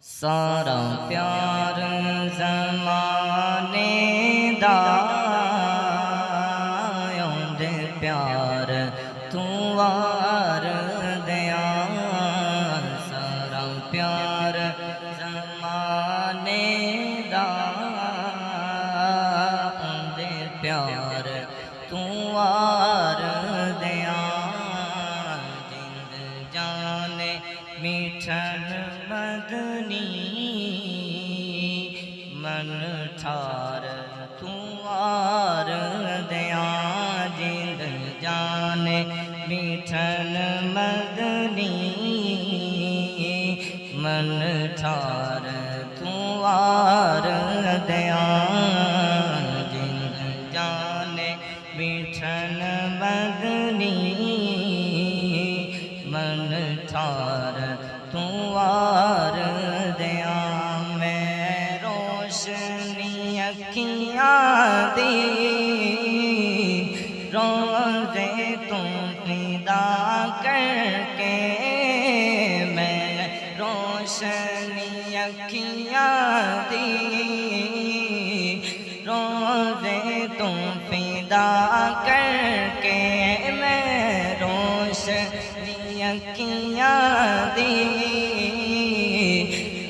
سارا پیار زمانے دا اونج پیار تو وار دیاں سارا پیار زمانے دا اونج پیار تو وار دیاں جند جانے میٹھن مدنی من ٹھار تو آر دیاں جند جانے میٹھن مدنی من ٹھار تو آر دیاں جند جانے میٹھن مدنی من ٹھار تو آر دیاں میں روشنی اکھیاں دی روزے تو فدا کر کے میں روشنی اکھیاں دی روزے تو فدا کر کے میں روشنی اکھیاں دی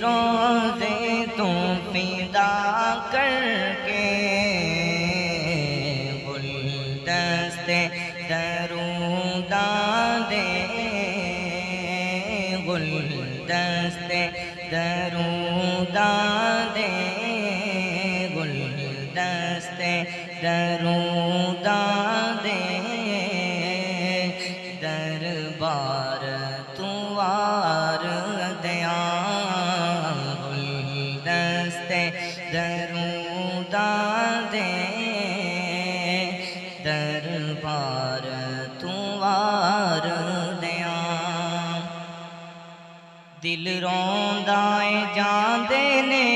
روزے تو فدا کر کے گلدست دروداں دے گلدست دروداں دے گلدست دروداں دے دربار تو وار دیاں گلدست دروداں دے دربار تو وار دیاں دل روندا اے جاندے نے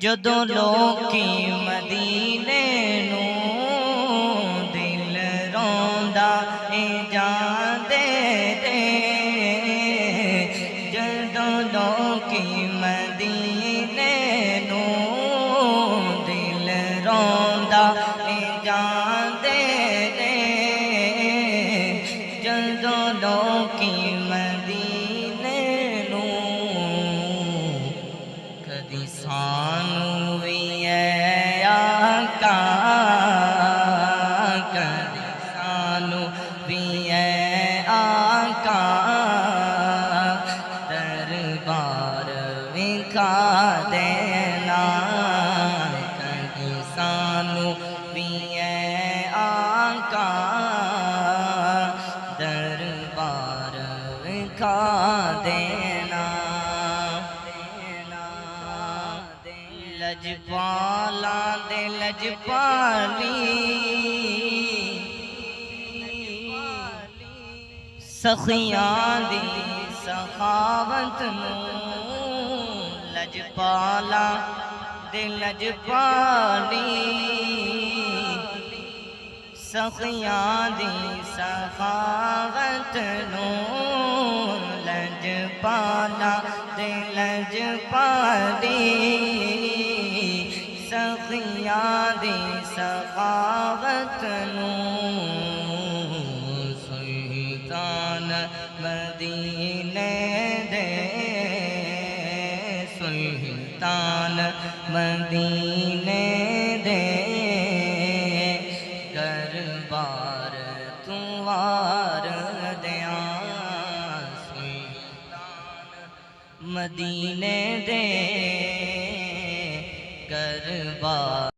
جدوں لوکی مدینے نوں دل روندا اے جاندے نے جدوں لوکی مدینے نوں دل روندا اے جاندے نے جدوں لوکی مدینے نوں کدی سانو وی اے آقا کدی سانو وی اے آقا دربار وکھا دینا کدی سانو وی اے آقا دربار وکھا دینا لجپالاں دے لجپالی سخیاں دی سخاوت نوں لجپالاں دے لجپالی سخیاں دی سخاوت نوں لجپالاں دے لجپالی سخیاں دی سخاوت نوں سلطان مدینے دے سلطان مدینے دے دربار تو وار دیاں سلطان مدینے دے دربار